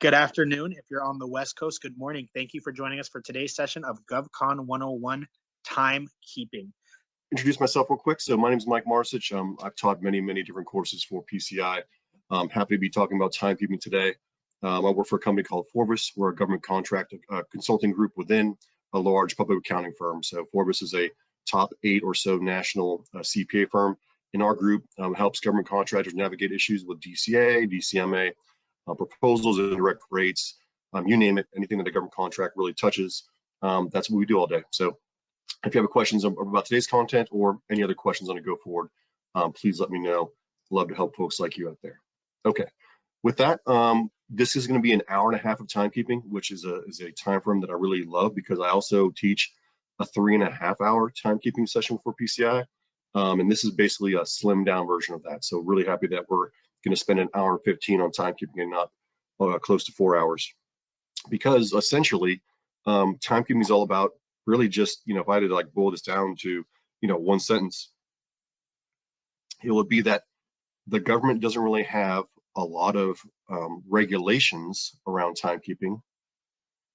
Good afternoon. If you're on the West Coast, good morning. Thank you for joining us for today's session of GovCon 101 Timekeeping. Introduce myself real quick. So my name is Mike Mardesich. I've taught many different courses for PCI. I'm happy to be talking about timekeeping today. I work for a company called FORVIS. We're a government contract consulting group within a large public accounting firm. So FORVIS is a top 8 or so national CPA firm. And our group helps government contractors navigate issues with DCAA, DCMA, proposals, indirect rates, you name it, anything that a government contract really touches. That's what we do all day. So if you have questions about today's content or any other questions on a go forward, please let me know. Love to help folks like you out there. Okay, with that, this is going to be an hour and a half of timekeeping, which is a time frame that I really love because I also teach a 3.5-hour timekeeping session for PCI. And this is basically a slimmed down version of that. So really happy that we're going to spend an hour and 15 on timekeeping and not close to 4 hours. Because essentially, timekeeping is all about really just, if I had to like boil this down to, one sentence, it would be that the government doesn't really have a lot of regulations around timekeeping.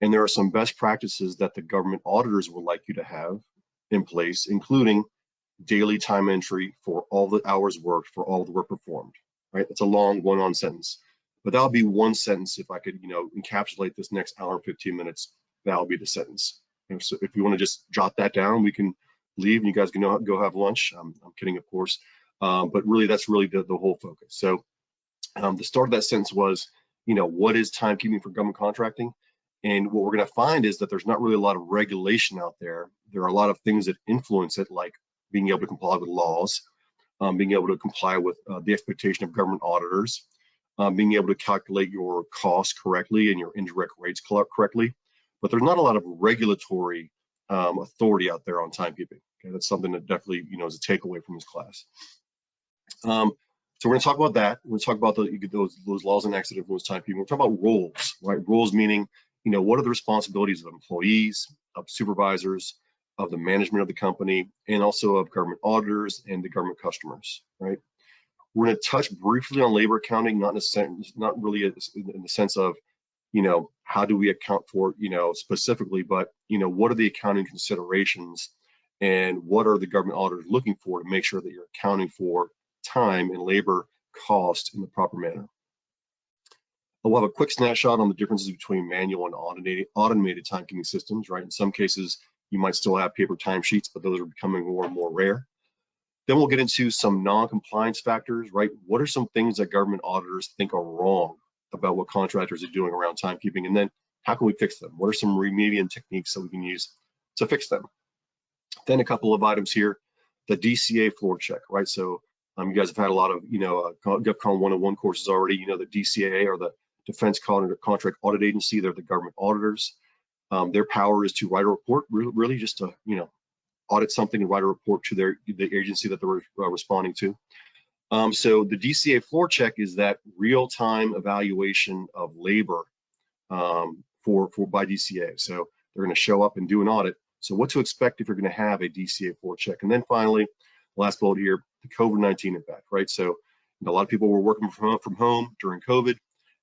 And there are some best practices that the government auditors would like you to have in place, including daily time entry for all the hours worked, for all the work performed, right? That's a long one-on sentence, but that'll be one sentence. If I could, encapsulate this next hour and 15 minutes, that'll be the sentence. So if you want to just jot that down, we can leave and you guys can go have lunch. I'm kidding, of course, but really that's really the whole focus. So the start of that sentence was, what is timekeeping for government contracting? And what we're going to find is that there's not really a lot of regulation out there. There are a lot of things that influence it, like being able to comply with laws, being able to comply with the expectation of government auditors, being able to calculate your costs correctly and your indirect rates correctly. But there's not a lot of regulatory authority out there on timekeeping. Okay, that's something that definitely, is a takeaway from this class. So we're going to talk about that. We're going to talk about those laws and acts that influence timekeeping. We're talking about roles, right? Roles meaning, what are the responsibilities of employees, of supervisors, of the management of the company, and also of government auditors and the government customers, right? We're going to touch briefly on labor accounting, not really in the sense of, how do we account for, specifically, but, what are the accounting considerations and what are the government auditors looking for to make sure that you're accounting for time and labor cost in the proper manner. We'll have a quick snapshot on the differences between manual and automated timekeeping systems, right? In some cases, you might still have paper timesheets, but those are becoming more and more rare. Then we'll get into some non-compliance factors, right? What are some things that government auditors think are wrong about what contractors are doing around timekeeping? And then how can we fix them? What are some remedial techniques that we can use to fix them? Then a couple of items here, the DCAA floor check, right? So you guys have had a lot of, GovCon 101 courses already. The DCAA or the Defense Contract Audit Agency, they're the government auditors. Their power is to write a report, really just to, audit something and write a report to the agency that they're responding to. So the DCAA floor check is that real-time evaluation of labor by DCAA. So they're going to show up and do an audit. So what to expect if you're going to have a DCAA floor check. And then finally, last bullet here, the COVID-19 impact, right? So a lot of people were working from home during COVID.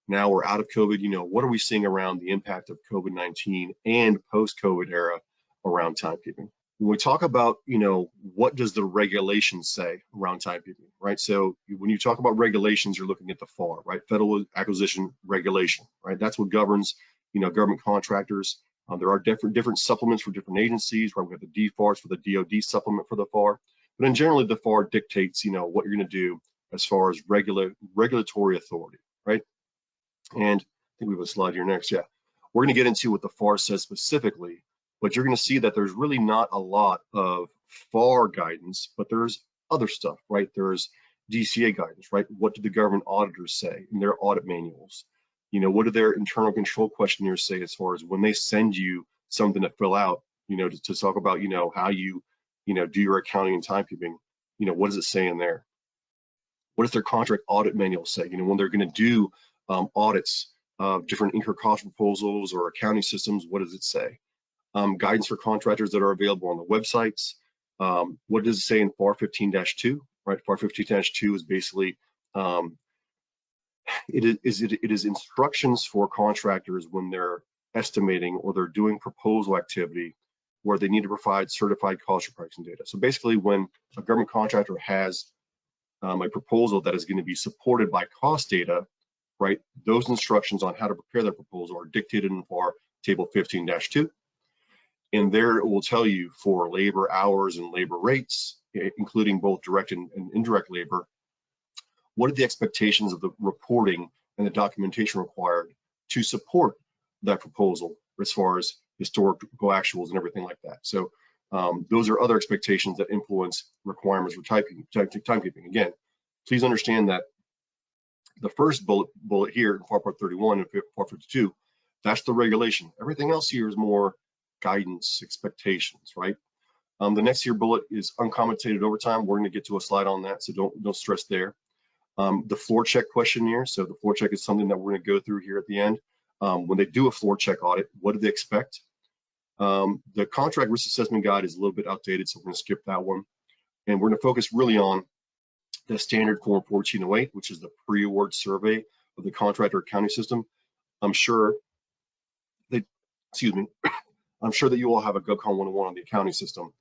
Now we're out of COVID. What are we seeing around the impact of COVID-19 and post-COVID era around timekeeping? When we talk about, what does the regulation say around timekeeping, right? So when you talk about regulations, you're looking at the FAR, right? Federal Acquisition Regulation, right? That's what governs, government contractors. There are different supplements for different agencies, right? We have the DFARS for the DoD supplement for the FAR. But in generally, the FAR dictates, what you're going to do as far as regulatory authority, right? And I think we have a slide here next. Yeah, we're going to get into what the FAR says specifically, but you're going to see that there's really not a lot of FAR guidance, but there's other stuff, right? There's DCAA guidance, right? What do the government auditors say in their audit manuals? What do their internal control questionnaires say as far as when they send you something to fill out, to talk about, how you, do your accounting and timekeeping, what does it say in there? What does their contract audit manual say? When they're going to do audits of different incur cost proposals or accounting systems, what does it say? Guidance for contractors that are available on the websites. What does it say in FAR 15-2, right? FAR 15-2 is basically It is instructions for contractors when they're estimating or they're doing proposal activity where they need to provide certified cost or pricing data. So basically, when a government contractor has a proposal that is going to be supported by cost data, right, those instructions on how to prepare that proposal are dictated in FAR Table 15-2. And there it will tell you for labor hours and labor rates, including both direct and indirect labor, what are the expectations of the reporting and the documentation required to support that proposal as far as historical actuals and everything like that. So those are other expectations that influence requirements for timekeeping. Again, please understand that the first bullet here in FAR Part 31 and FAR 52, that's the regulation. Everything else here is more guidance, expectations, right? The next here bullet is uncompensated overtime. We're going to get to a slide on that, so don't stress there. The floor check questionnaire. So the floor check is something that we're going to go through here at the end. When they do a floor check audit, what do they expect? The contract risk assessment guide is a little bit outdated, so we're going to skip that one. And we're going to focus really on the standard form 1408, which is the pre-award survey of the contractor accounting system. I'm sure that, I'm sure that you all have a GovCon 101 on the accounting system.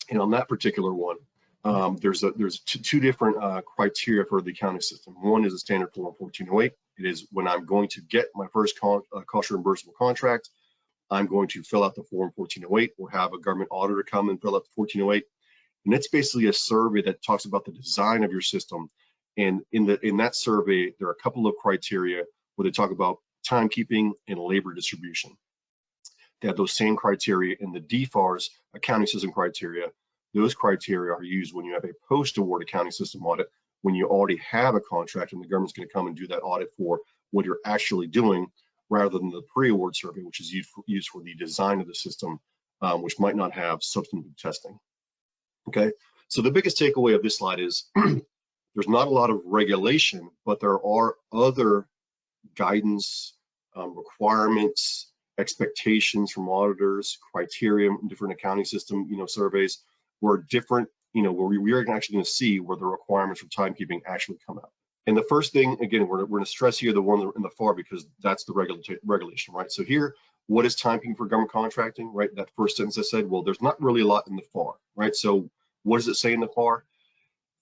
And on that particular one, there's two different criteria for the accounting system. One is a standard form 1408. It is when I'm going to get my first cost reimbursable contract, I'm going to fill out the form 1408 or have a government auditor come and fill out the 1408. And it's basically a survey that talks about the design of your system. And in that survey, there are a couple of criteria where they talk about timekeeping and labor distribution. They have those same criteria in the DFARS accounting system criteria. Those criteria are used when you have a post-award accounting system audit, when you already have a contract and the government's going to come and do that audit for what you're actually doing, rather than the pre-award survey, which is used for the design of the system, which might not have substantive testing. Okay, so the biggest takeaway of this slide is there's not a lot of regulation, but there are other guidance, requirements, expectations from auditors, criteria, different accounting system, surveys, where different, where we are actually going to see where the requirements for timekeeping actually come out. And the first thing, again, we're going to stress here the one in the FAR because that's the regulation, right? So here, what is timekeeping for government contracting, right? That first sentence I said, well, there's not really a lot in the FAR, right? So what does it say in the FAR?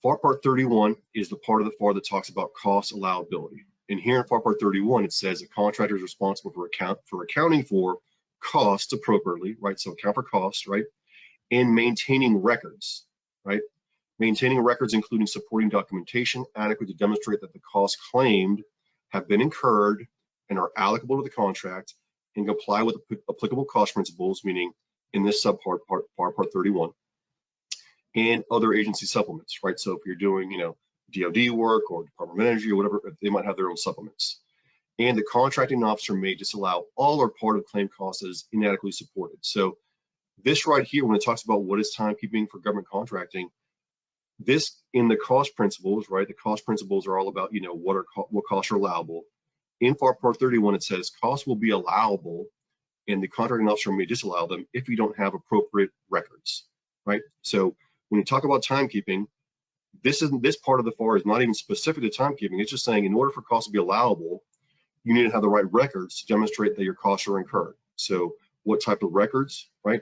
FAR Part 31 is the part of the FAR that talks about cost allowability. And here in FAR Part 31, it says a contractor is responsible for accounting for costs appropriately, right? So account for costs, right? And maintaining records, right? Maintaining records, including supporting documentation adequate to demonstrate that the costs claimed have been incurred and are allocable to the contract and comply with applicable cost principles, meaning in this subpart, FAR Part 31, and other agency supplements, right? So if you're doing, DoD work or Department of Energy or whatever, they might have their own supplements. And the contracting officer may disallow all or part of claim costs as inadequately supported. So this right here, when it talks about what is timekeeping for government contracting, this in the cost principles, right? The cost principles are all about, what costs are allowable. In FAR Part 31, it says costs will be allowable and the contracting officer may disallow them if you don't have appropriate records, right? So when you talk about timekeeping, this part of the FAR is not even specific to timekeeping. It's just saying in order for costs to be allowable, you need to have the right records to demonstrate that your costs are incurred. So what type of records, right?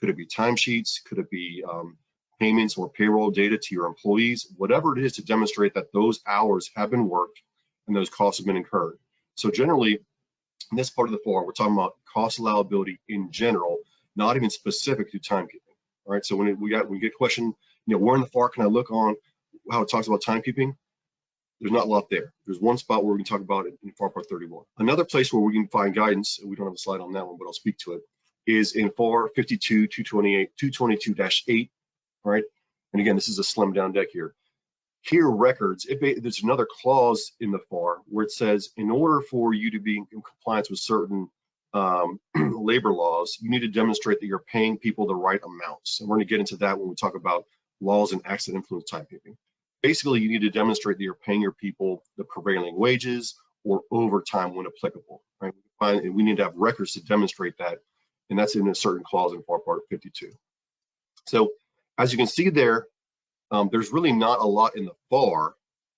Could it be timesheets? Could it be payments or payroll data to your employees? Whatever it is to demonstrate that those hours have been worked and those costs have been incurred. So generally, in this part of the FAR, we're talking about cost allowability in general, not even specific to timekeeping. All right, so when we get a question, where in the FAR can I look on how it talks about timekeeping? There's not a lot there. There's one spot where we can talk about it in FAR Part 31. Another place where we can find guidance, we don't have a slide on that one, but I'll speak to it, is in FAR 52, 228, 222-8, right? And again, this is a slimmed down deck here. Here, records, there's another clause in the FAR where it says, in order for you to be in compliance with certain labor laws, you need to demonstrate that you're paying people the right amounts. And we're going to get into that when we talk about laws and acts that influence timekeeping. Basically, you need to demonstrate that you're paying your people the prevailing wages or overtime when applicable, right? And we need to have records to demonstrate that, and that's in a certain clause in FAR Part 52. So as you can see there, there's really not a lot in the FAR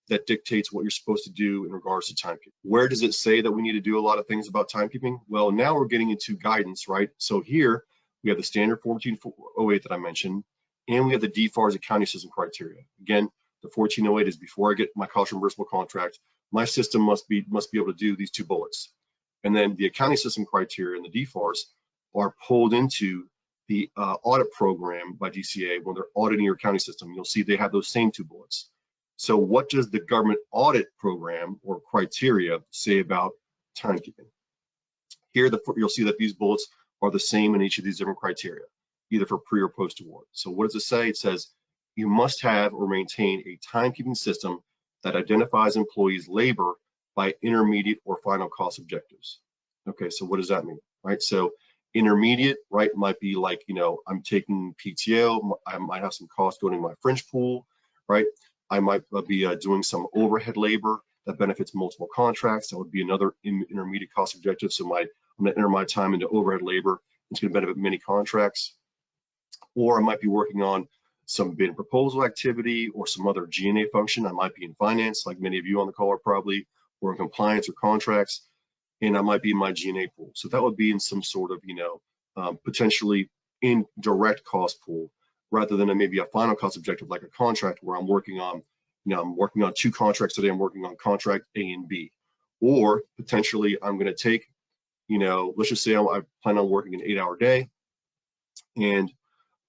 that dictates what you're supposed to do in regards to timekeeping. Where does it say that we need to do a lot of things about timekeeping? Well, now we're getting into guidance, right? So here we have the standard 1408 that I mentioned, and we have the DFARS accounting system criteria. Again, the 1408 is before I get my cost reimbursable contract, my system must be able to do these 2 bullets. And then the accounting system criteria and the DFARS are pulled into the audit program by DCAA when they're auditing your accounting system. You'll see they have those same 2 bullets. So what does the government audit program or criteria say about timekeeping? Here, you'll see that these bullets are the same in each of these different criteria, either for pre or post award. So what does it say? It says you must have or maintain a timekeeping system that identifies employees' labor by intermediate or final cost objectives. Okay, so what does that mean, right? So intermediate, right, might be like, I'm taking PTO, I might have some costs going in my fringe pool, right? I might be doing some overhead labor that benefits multiple contracts. That would be another intermediate cost objective. So I'm going to enter my time into overhead labor. It's going to benefit many contracts. Or I might be working on some bid and proposal activity or some other G&A function. I might be in finance, like many of you on the call are probably, or in compliance or contracts, and I might be in my G&A pool. So that would be in some sort of, potentially indirect cost pool, rather than maybe a final cost objective like a contract where I'm working on, I'm working on 2 contracts today. I'm working on contract A and B, or potentially I'm going to take, let's just say I plan on working an 8-hour day, and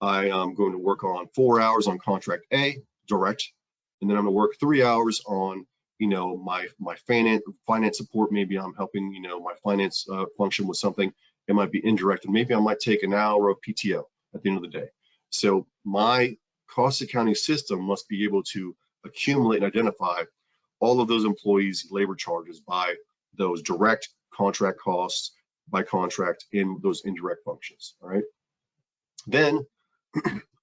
I am going to work on 4 hours on contract A direct, and then I'm going to work 3 hours on, my finance support. Maybe I'm helping, my finance function with something. It might be indirect, and maybe I might take an hour of PTO at the end of the day. So my cost accounting system must be able to accumulate and identify all of those employees' labor charges by those direct contract costs, by contract, in those indirect functions. All right. Then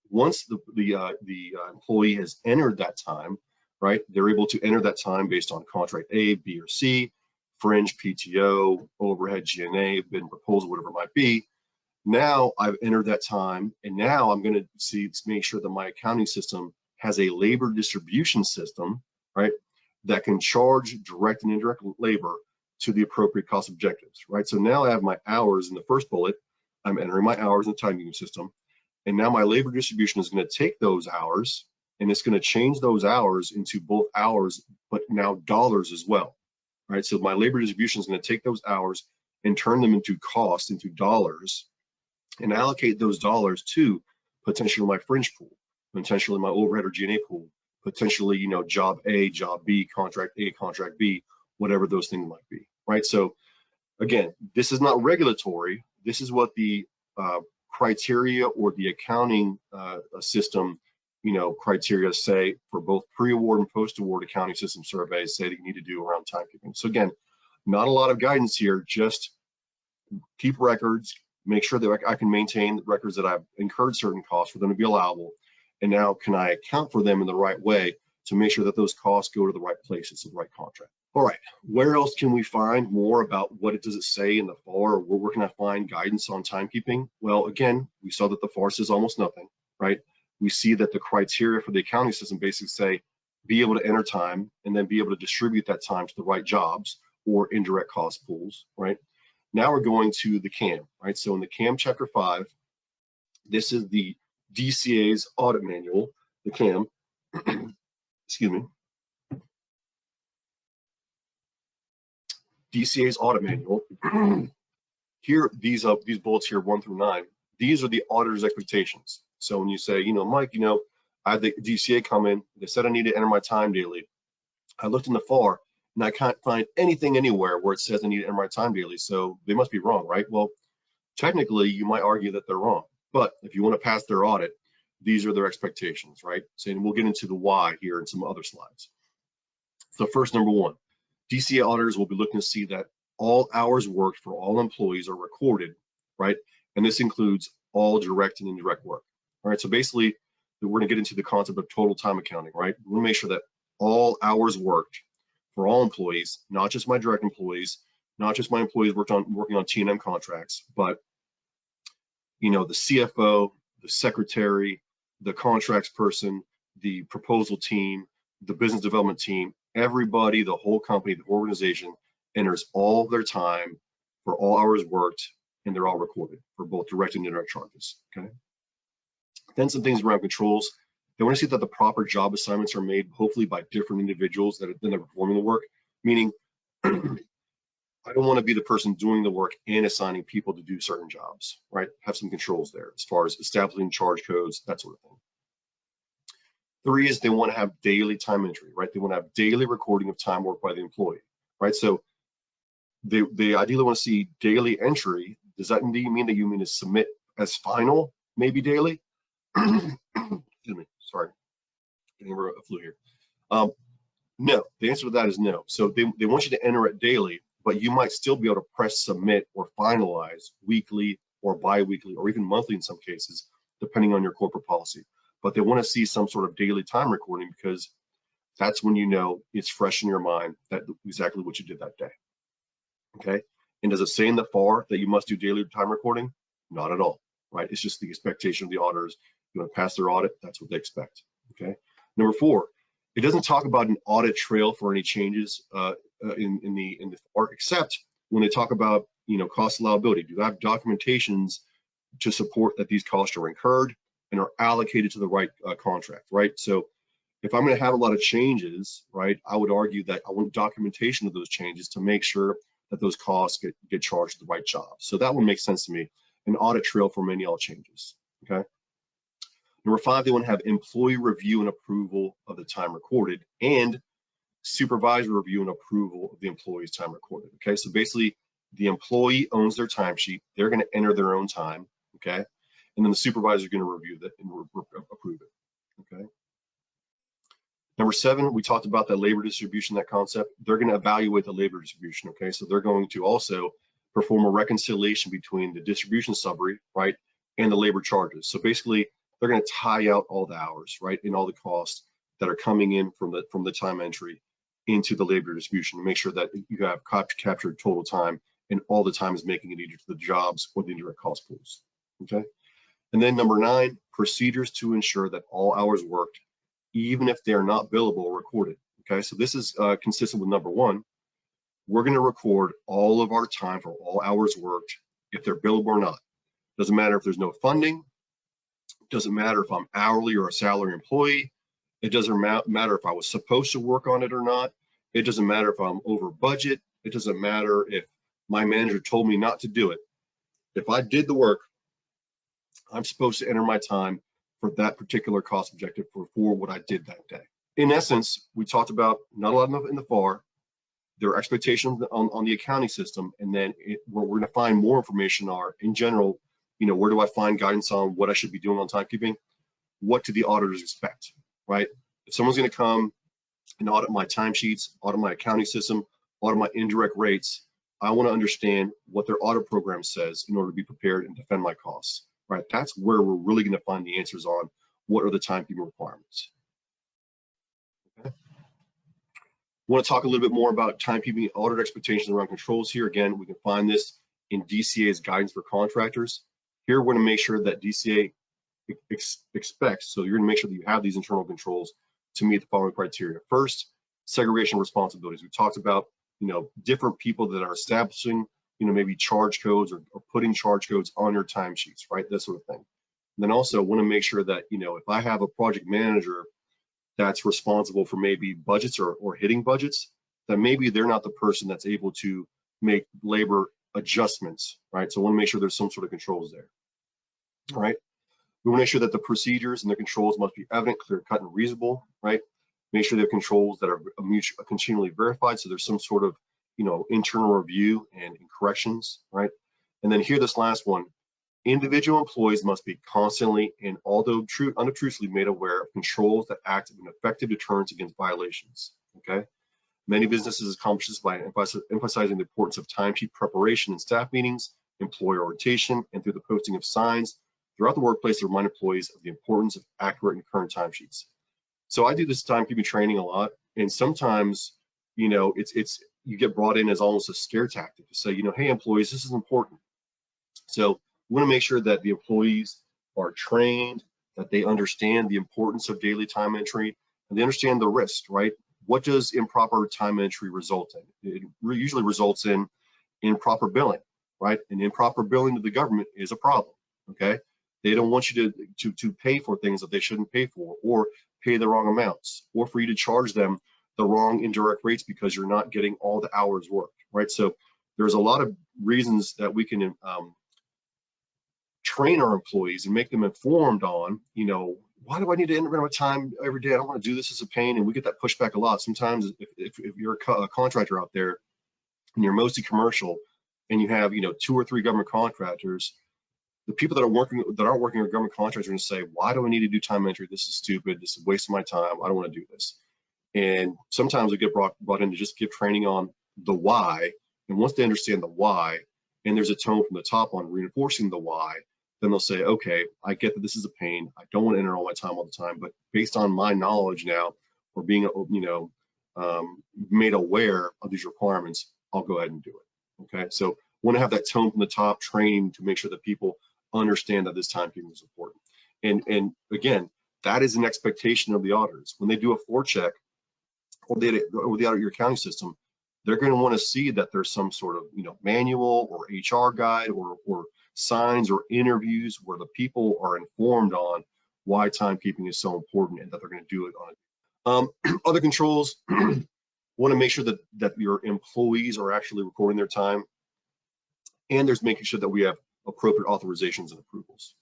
once the employee has entered that time, right, they're able to enter that time based on contract A, B, or C, fringe, PTO, overhead, G&A, bid and proposal, whatever it might be. Now I've entered that time, and now I'm going to make sure that my accounting system has a labor distribution system, right, that can charge direct and indirect labor to the appropriate cost objectives, right? So now I have my hours in the first bullet. I'm entering my hours in the timekeeping system, and now my labor distribution is going to take those hours, and it's going to change those hours into both hours, but now dollars as well, right? So my labor distribution is going to take those hours and turn them into cost, into dollars, and allocate those dollars to potentially my fringe pool, potentially my overhead or G&A pool, potentially, job A, job B, contract A, contract B, whatever those things might be, right? So again, this is not regulatory. This is what the criteria or the accounting system, criteria say for both pre-award and post-award accounting system surveys say that you need to do around timekeeping. So again, not a lot of guidance here, just keep records, make sure that I can maintain records that I've incurred certain costs for them to be allowable. And now can I account for them in the right way to make sure that those costs go to the right places, the right contract. All right, where else can we find more about what does it say in the FAR, or where can I find guidance on timekeeping? Well, again, we saw that the FAR says almost nothing, right? We see that the criteria for the accounting system basically say, be able to enter time and then be able to distribute that time to the right jobs or indirect cost pools, right? Now we're going to the CAM, right? So in the CAM Chapter 5, this is the DCAA's audit manual, the CAM, excuse me, DCAA's audit manual. Here, these bullets here, 1 through 9, these are the auditor's expectations. So when you say, Mike, I had the DCAA come in, they said I need to enter my time daily. I looked in the FAR and I can't find anything anywhere where it says I need to enter my time daily. So they must be wrong, right? Well, technically you might argue that they're wrong, but if you want to pass their audit, these are their expectations, right? So and we'll get into the why here in some other slides. So first, number 1, DCAA auditors will be looking to see that all hours worked for all employees are recorded, right? And this includes all direct and indirect work. All right, so basically, we're gonna get into the concept of total time accounting, right? We wanna make sure that all hours worked for all employees, not just my direct employees, not just my employees working on T&M contracts, but the CFO, the secretary, the contracts person, the proposal team, the business development team, everybody, the whole company, the organization enters all their time for all hours worked, and they're all recorded for both direct and indirect charges, okay? Then some things around controls. They want to see that the proper job assignments are made, hopefully by different individuals that are performing the work, meaning I don't want to be the person doing the work and assigning people to do certain jobs, right? Have some controls there as far as establishing charge codes, that sort of thing. 3 is they want to have daily time entry, right? They want to have daily recording of time worked by the employee, right? So they ideally want to see daily entry. Does that indeed mean that you mean to submit as final, maybe daily? Excuse me, sorry, getting a flu here. No, the answer to that is no. So they want you to enter it daily, but you might still be able to press submit or finalize weekly or bi-weekly or even monthly in some cases, depending on your corporate policy. But they want to see some sort of daily time recording because that's when you know it's fresh in your mind that exactly what you did that day, okay? And does it say in the FAR that you must do daily time recording? Not at all, right? It's just the expectation of the auditors. You want to pass their audit, that's what they expect, okay? Number 4, it doesn't talk about an audit trail for any changes in the FAR, except when they talk about, you know, cost liability. Do you have documentations to support that these costs are incurred and are allocated to the right contract, right? So if I'm going to have a lot of changes, right, I would argue that I want documentation of those changes to make sure that those costs get charged to the right job. So that would make sense to me, an audit trail for many all changes, okay? Number 5, they want to have employee review and approval of the time recorded and supervisor review and approval of the employee's time recorded, okay? So basically, the employee owns their timesheet. They're going to enter their own time, okay? And then the supervisor is going to review that and approve it, okay? Number 7, we talked about that labor distribution, that concept. They're going to evaluate the labor distribution, okay? So they're going to also perform a reconciliation between the distribution summary, right, and the labor charges. So basically, they're going to tie out all the hours, right, and all the costs that are coming in from the time entry into the labor distribution to make sure that you have captured total time and all the time is making it either to the jobs or the indirect cost pools, okay? And then number 9, procedures to ensure that all hours worked, even if they're not billable, are recorded, okay? So this is consistent with number 1. We're going to record all of our time for all hours worked, if they're billable or not. Doesn't matter if there's no funding. Doesn't matter if I'm hourly or a salary employee. It doesn't matter if I was supposed to work on it or not. It doesn't matter if I'm over budget. It doesn't matter if my manager told me not to do it. If I did the work, I'm supposed to enter my time for that particular cost objective for what I did that day. In essence, we talked about not a lot in the FAR, their expectations on the accounting system, and then what we're going to find more information are, in general, you know, where do I find guidance on what I should be doing on timekeeping? What do the auditors expect, right? If someone's going to come and audit my timesheets, audit my accounting system, audit my indirect rates, I want to understand what their audit program says in order to be prepared and defend my costs, right? That's where we're really going to find the answers on what are the timekeeping requirements. Okay. I want to talk a little bit more about timekeeping audit expectations around controls here. Again, we can find this in DCAA's guidance for contractors. Here, we're going to make sure that DCAA expects, so you're going to make sure that you have these internal controls to meet the following criteria. First, segregation responsibilities. We talked about, you know, different people that are establishing, you know, maybe charge codes or putting charge codes on your timesheets, right? That sort of thing. And then also want to make sure that, you know, if I have a project manager that's responsible for maybe budgets or hitting budgets, that maybe they're not the person that's able to make labor adjustments, right? So I want to make sure there's some sort of controls there, all right? We want to make sure that the procedures and the controls must be evident, clear cut, and reasonable, right? Make sure they have controls that are continually verified, so there's some sort of, you know, internal review and corrections, right? And then here, this last one, individual employees must be constantly and although unobtrusively made aware of controls that act as an effective deterrence against violations, okay? Many businesses accomplish this by emphasizing the importance of timesheet preparation in staff meetings, employee orientation, and through the posting of signs throughout the workplace to remind employees of the importance of accurate and current timesheets. So I do this timekeeping training a lot, and sometimes, you know, it's you get brought in as almost a scare tactic to say, you know, hey, employees, this is important. So we want to make sure that the employees are trained, that they understand the importance of daily time entry, and they understand the risk, right? what does improper time entry result in? It usually results in improper billing, right? And improper billing to the government is a problem, okay? They don't want you to pay for things that they shouldn't pay for, or pay the wrong amounts, or for you to charge them the wrong indirect rates because you're not getting all the hours worked, right? So there's a lot of reasons that we can train our employees and make them informed on, you know, why do I need to enter my time every day? I don't want to do this, as a pain. And we get that pushback a lot. Sometimes if you're a contractor out there and you're mostly commercial and you have, you know, 2 or 3 government contractors, the people that aren't working with government contractors are going to say, why do I need to do time entry? This is stupid. This is a waste of my time. I don't want to do this. And sometimes we get brought in to just give training on the why. And once they understand the why, and there's a tone from the top on reinforcing the why, then they'll say, okay, I get that this is a pain. I don't want to enter all my time all the time, but based on my knowledge now, or being, you know, made aware of these requirements, I'll go ahead and do it. Okay, so want to have that tone from the top, training to make sure that people understand that this timekeeping is important. And again, that is an expectation of the auditors. When they do a floor check or they audit your accounting system, they're going to want to see that there's some sort of, you know, manual or HR guide or signs or interviews where the people are informed on why timekeeping is so important and that they're going to do it on it. Other controls, want to make sure that your employees are actually recording their time, and there's making sure that we have appropriate authorizations and approvals.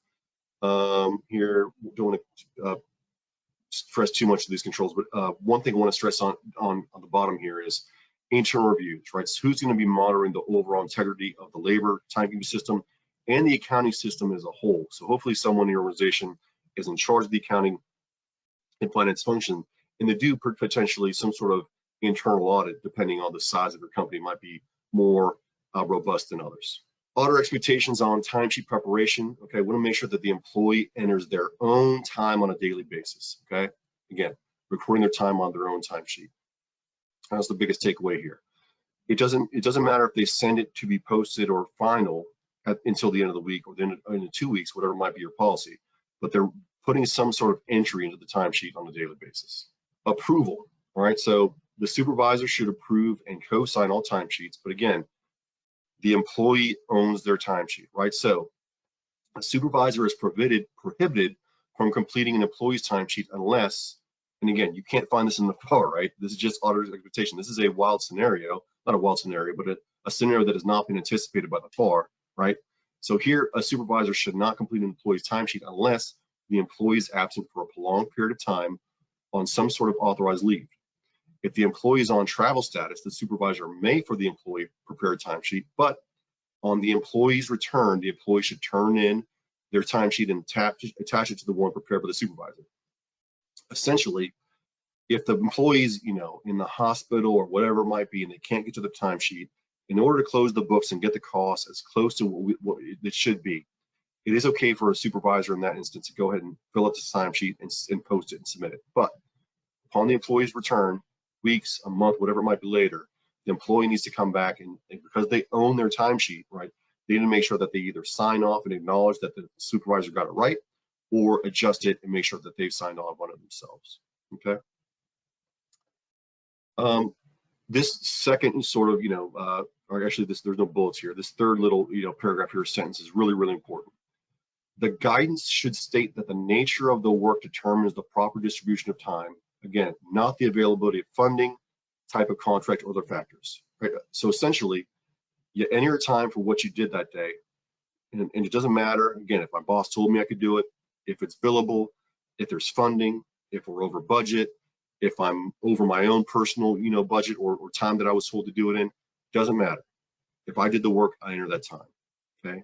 Here, don't want to stress too much of these controls, but one thing I want to stress on the bottom here is internal reviews, right? So who's going to be monitoring the overall integrity of the labor timekeeping system and the accounting system as a whole? So hopefully someone in your organization is in charge of the accounting and finance function, and they do potentially some sort of internal audit, depending on the size of your company, might be more robust than others. Auditor expectations on timesheet preparation. Okay, we want to make sure that the employee enters their own time on a daily basis. Okay, again, recording their time on their own timesheet. That's the biggest takeaway here. It doesn't matter if they send it to be posted or final until the end of the week or then in 2 weeks, whatever might be your policy, but they're putting some sort of entry into the timesheet on a daily basis. Approval. All right, so the supervisor should approve and co-sign all timesheets, but again, the employee owns their timesheet, right? So a supervisor is prohibited from completing an employee's timesheet unless, and again, you can't find this in the FAR, right? This is just auditor's expectation. This is a wild scenario, not a wild scenario, but a scenario that has not been anticipated by the FAR, right? So here, a supervisor should not complete an employee's timesheet unless the employee is absent for a prolonged period of time on some sort of authorized leave. If the employee is on travel status, the supervisor may, for the employee, prepare a timesheet, but on the employee's return, the employee should turn in their timesheet and attach it to the one prepared by the supervisor. Essentially, if the employee's, you know, in the hospital or whatever it might be, and they can't get to the timesheet, in order to close the books and get the costs as close to what it should be, it is okay for a supervisor in that instance to go ahead and fill out the timesheet and post it and submit it. But upon the employee's return, weeks, a month, whatever it might be later, the employee needs to come back and because they own their timesheet, right, they need to make sure that they either sign off and acknowledge that the supervisor got it right, or adjust it and make sure that they've signed off on it themselves. Okay. This second sort of, you know, or actually there's no bullets here. This third little, you know, paragraph here, sentence is really, really important. The guidance should state that the nature of the work determines the proper distribution of time. Again, not the availability of funding, type of contract, or other factors. Right? So essentially, you enter your time for what you did that day, and it doesn't matter. Again, if my boss told me I could do it, if it's billable, if there's funding, if we're over budget, if I'm over my own personal, you know, budget or time that I was told to do it in, doesn't matter. If I did the work, I enter that time. Okay.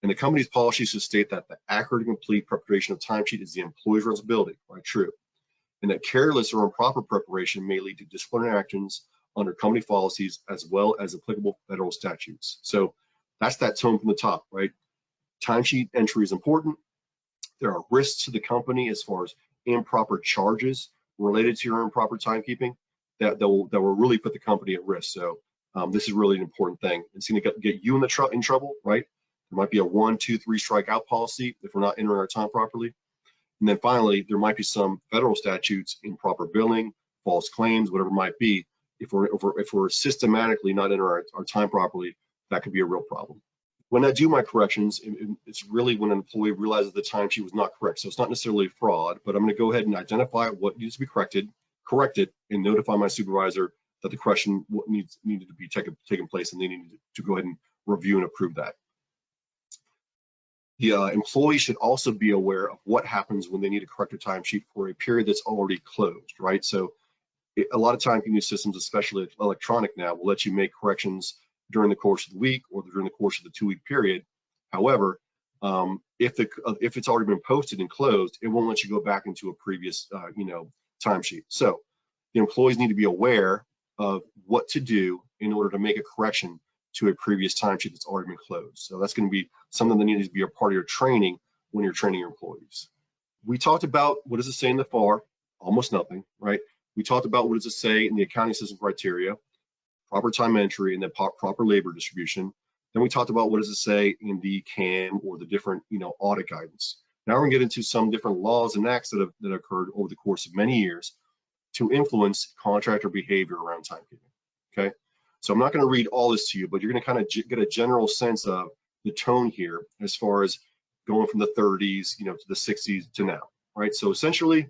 And the company's policy should state that the accurate and complete preparation of timesheet is the employee's responsibility. Right? True. And that careless or improper preparation may lead to disciplinary actions under company policies as well as applicable federal statutes. So that's that tone from the top, right? Timesheet entry is important. There are risks to the company as far as improper charges related to your improper timekeeping that will really put the company at risk. So this is really an important thing. It's going to get you in trouble, right? There might be a 1, 2, 3 strikeout policy if we're not entering our time properly. And then finally, there might be some federal statutes, improper billing, false claims, whatever it might be. If we're systematically not entering our time properly, that could be a real problem. When I do my corrections, it's really when an employee realizes the timesheet was not correct. So it's not necessarily fraud, but I'm going to go ahead and identify what needs to be correct it, and notify my supervisor that the correction needed to be taken place, and they needed to go ahead and review and approve that. The employee should also be aware of what happens when they need to correct a timesheet for a period that's already closed, right? So a lot of timekeeping systems, especially electronic now, will let you make corrections during the course of the week or during the course of the 2-week period. However, if it's already been posted and closed, it won't let you go back into a previous timesheet. So the employees need to be aware of what to do in order to make a correction to a previous timesheet that's already been closed. So that's going to be something that needs to be a part of your training when you're training your employees. We talked about what does it say in the FAR? Almost nothing, right? We talked about what does it say in the accounting system criteria, proper time entry, and then proper labor distribution. Then we talked about what does it say in the CAM or the different audit guidance. Now we're going to get into some different laws and acts that have occurred over the course of many years to influence contractor behavior around timekeeping. Okay, so I'm not going to read all this to you, but you're going to kind of get a general sense of the tone here as far as going from the 30s, to the 60s to now, right? So essentially,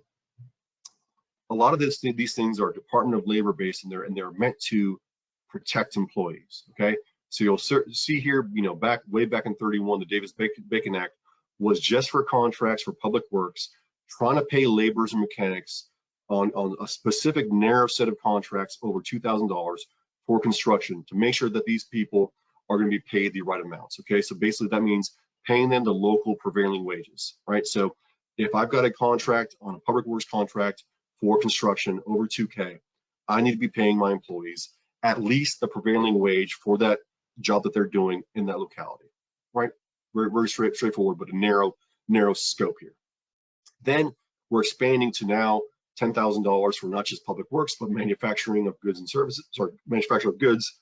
a lot of these things are Department of Labor based, and they're meant to protect employees. Okay, so you'll see here, way back in 31, the Davis-Bacon Act was just for contracts for public works, trying to pay laborers and mechanics on a specific narrow set of contracts over $2,000 for construction to make sure that these people are going to be paid the right amounts. Okay, so basically that means paying them the local prevailing wages, right? So if I've got a contract on a public works contract for construction over 2K, I need to be paying my employees at least the prevailing wage for that job that they're doing in that locality, right? Very straightforward, but a narrow scope here. Then we're expanding to now $10,000 for not just public works, but manufacturing of goods and services, manufacture of goods.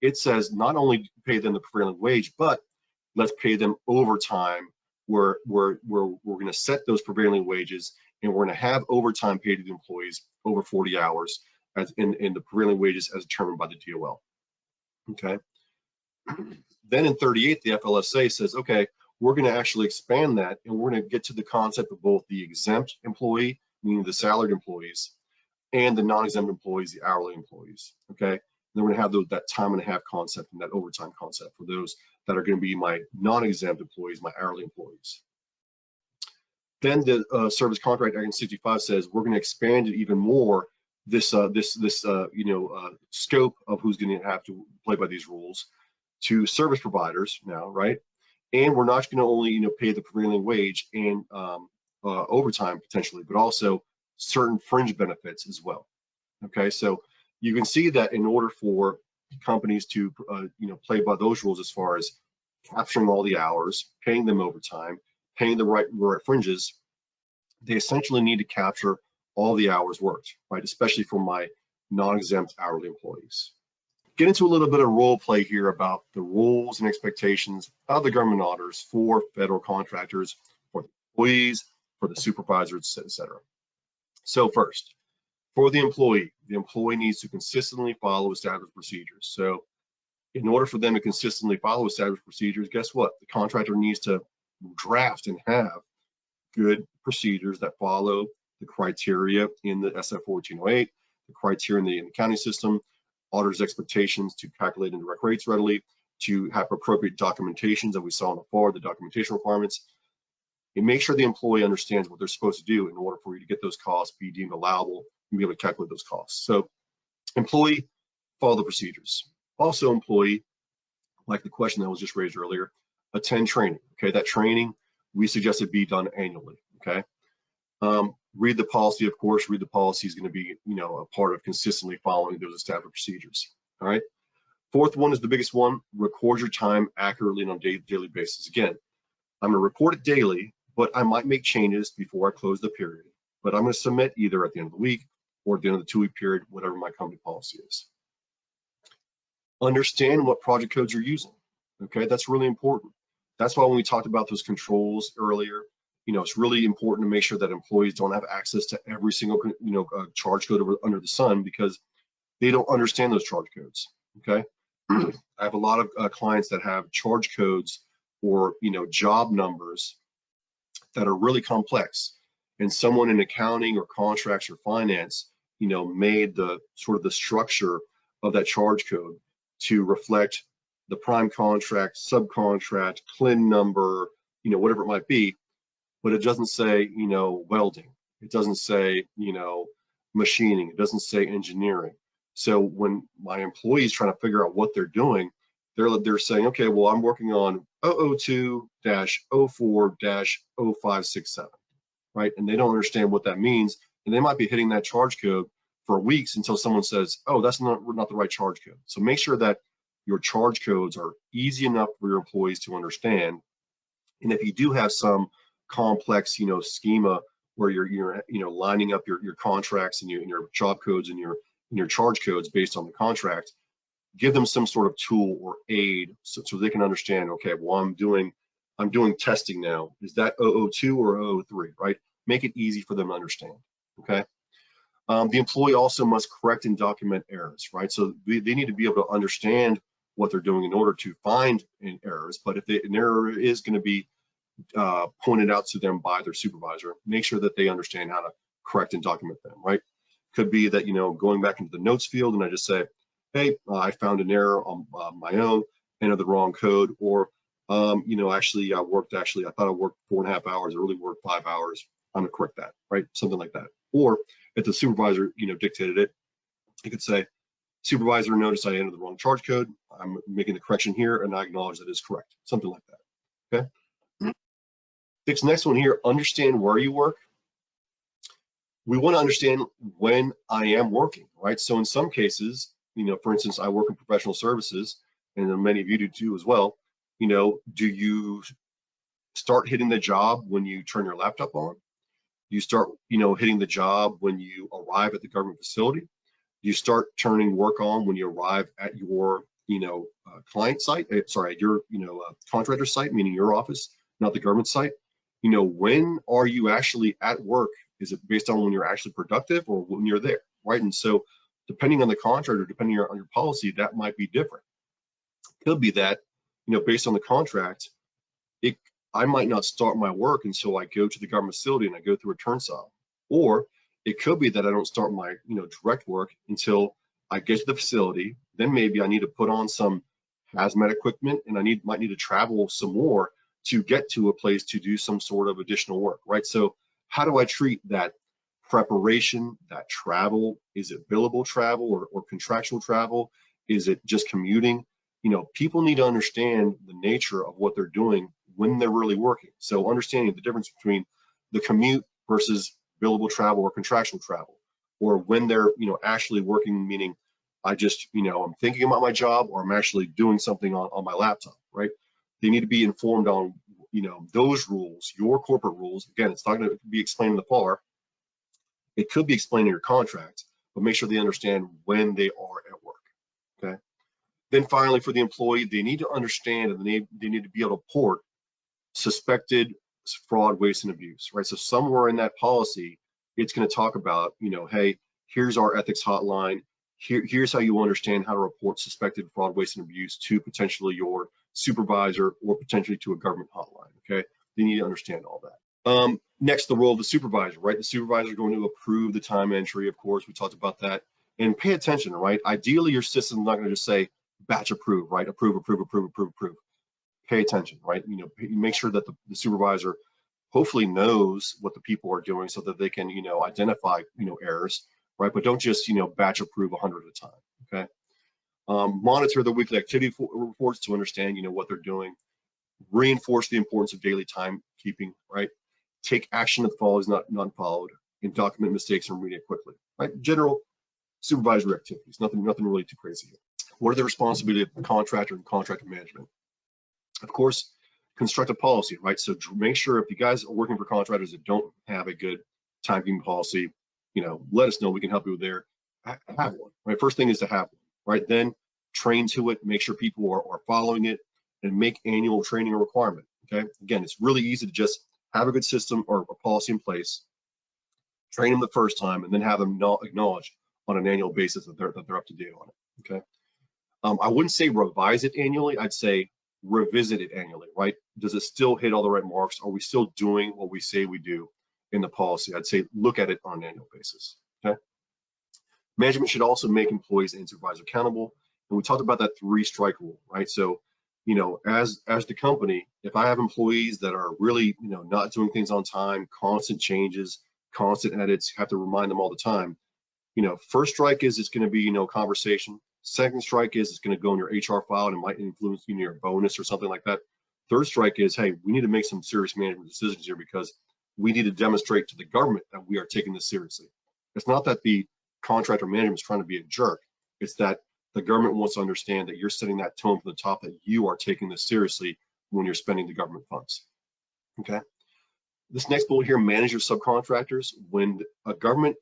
It says not only pay them the prevailing wage, but let's pay them overtime. We're going to set those prevailing wages, and we're going to have overtime paid to the employees over 40 hours as in the prevailing wages as determined by the DOL. Okay. Then in 38, the FLSA says, okay, we're going to actually expand that, and we're going to get to the concept of both the exempt employee, meaning the salaried employees, and the non-exempt employees, the hourly employees. Okay. And then we're going to have that time and a half concept and that overtime concept for those that are going to be my non-exempt employees, my hourly employees. Then the Service Contract Act in 65 says we're going to expand it even more. This scope of who's going to have to play by these rules to service providers now, right? And we're not going to only pay the prevailing wage and overtime potentially, but also certain fringe benefits as well. Okay, so you can see that in order for companies to play by those rules as far as capturing all the hours, paying them overtime, paying the right fringes, they essentially need to capture all the hours worked, right? Especially for my non-exempt hourly employees. Get into a little bit of role play here about the rules and expectations of the government auditors for federal contractors, for the employees, for the supervisors, etc. So first, for the employee needs to consistently follow established procedures. So in order for them to consistently follow established procedures, guess what? The contractor needs to draft and have good procedures that follow the criteria in the SF 1408, the criteria in the accounting system, auditors' expectations to calculate indirect rates readily, to have appropriate documentations that we saw in the FAR, the documentation requirements, and make sure the employee understands what they're supposed to do in order for you to get those costs, be deemed allowable, and be able to calculate those costs. So employee, follow the procedures. Also employee, like the question that was just raised earlier, attend training. Okay, that training we suggest it be done annually. Okay, read the policy, of course. Read the policy is going to be a part of consistently following those established procedures. All right. Fourth one is the biggest one: record your time accurately and on a daily basis. Again, I'm going to report it daily, but I might make changes before I close the period. But I'm going to submit either at the end of the week or at the end of the 2-week period, whatever my company policy is. Understand what project codes you're using. Okay, that's really important. That's why when we talked about those controls earlier, it's really important to make sure that employees don't have access to every single, charge code under the sun, because they don't understand those charge codes, okay? I have a lot of clients that have charge codes or, job numbers that are really complex. And someone in accounting or contracts or finance, made the sort of the structure of that charge code to reflect the prime contract, subcontract, CLIN number, whatever it might be, but it doesn't say, welding. It doesn't say, machining. It doesn't say engineering. So when my employees trying to figure out what they're doing, they're saying, okay, well, I'm working on 002-04-0567, right? And they don't understand what that means. And they might be hitting that charge code for weeks until someone says, oh, that's not the right charge code. So make sure that your charge codes are easy enough for your employees to understand. And if you do have some complex, schema where you're lining up your contracts and your job codes and your charge codes based on the contract, give them some sort of tool or aid so they can understand, okay, well, I'm doing testing now. Is that 002 or 003, right? Make it easy for them to understand, okay? The employee also must correct and document errors, right? So they need to be able to understand what they're doing in order to find errors. But if an error is going to be pointed out to them by their supervisor, make sure that they understand how to correct and document them, right? Could be that, going back into the notes field and I just say, hey, I found an error on my own, enter the wrong code, or, actually I thought I worked 4.5 hours, I really worked 5 hours, I'm gonna correct that, right? Something like that. Or if the supervisor, dictated it, you could say, supervisor, notice I entered the wrong charge code, I'm making the correction here and I acknowledge that it's correct, something like that, okay? This next one here, understand where you work. We want to understand when I am working, right? So in some cases, for instance, I work in professional services, and many of you do too as well. Do you start hitting the job when you turn your laptop on? You start, hitting the job when you arrive at the government facility? You start turning work on when you arrive at your, client site, your, contractor site, meaning your office, not the government site. When are you actually at work? Is it based on when you're actually productive or when you're there, right? And so depending on the contractor, depending on your policy, that might be different. It could be that, based on the contract, I might not start my work until I go to the government facility and I go through a turnstile. Or it could be that I don't start my, direct work until I get to the facility. Then maybe I need to put on some hazmat equipment and I might need to travel some more to get to a place to do some sort of additional work, right? So how do I treat that preparation, that travel? Is it billable travel or contractual travel? Is it just commuting? People need to understand the nature of what they're doing when they're really working. So understanding the difference between the commute versus billable travel or contractual travel, or when they're, actually working, meaning I just, I'm thinking about my job or I'm actually doing something on my laptop, right? They need to be informed on, those rules, your corporate rules. Again, it's not going to be explained in the FAR. It could be explained in your contract, but make sure they understand when they are at work, okay? Then finally, for the employee, they need to understand and they need to be able to report suspected fraud, waste, and abuse, right? So somewhere in that policy, it's going to talk about, hey, here's our ethics hotline. Here's how you understand how to report suspected fraud, waste, and abuse to potentially your supervisor or potentially to a government hotline, okay? They need to understand all that. Next, the role of the supervisor, right? The supervisor is going to approve the time entry, of course, we talked about that. And pay attention, right? Ideally, your system's not going to just say batch approve, right? Approve, approve, approve, approve, approve. Pay attention, right? Make sure that the supervisor hopefully knows what the people are doing so that they can, identify, errors, right? But don't just, batch approve 100 at a time, okay? Monitor the weekly activity reports to understand, what they're doing. Reinforce the importance of daily timekeeping, right? Take action if the follow is not followed, and document mistakes and remediate quickly, right? General supervisory activities, nothing really too crazy here. What are the responsibilities of the contractor and contractor management? Of course, construct a policy, right? So make sure if you guys are working for contractors that don't have a good timekeeping policy, let us know. We can help you there. Have one, right? First thing is to have one, right? Then train to it, make sure people are following it, and make annual training a requirement, okay? Again, it's really easy to just have a good system or a policy in place, train them the first time, and then have them acknowledge on an annual basis that they're up to date on it. Okay. I wouldn't say revise it annually. I'd say revisit it annually, right? Does it still hit all the right marks? Are we still doing what we say we do in the policy? I'd say look at it on an annual basis. Okay. Management should also make employees and supervisors accountable. And we talked about that 3-strike rule, right? So, you know, as the company, if I have employees that are really, you know, not doing things on time, constant changes, constant edits, have to remind them all the time, you know, first strike is it's going to be, you know, conversation. Second strike is it's going to go in your HR file and it might influence, you know, your bonus or something like that. Third strike is, hey, we need to make some serious management decisions here because we need to demonstrate to the government that we are taking this seriously. It's not that the contractor management is trying to be a jerk. It's that the government wants to understand that you're setting that tone from the top that you are taking this seriously when you're spending the government funds. Okay. This next bullet here, manage your subcontractors. When a government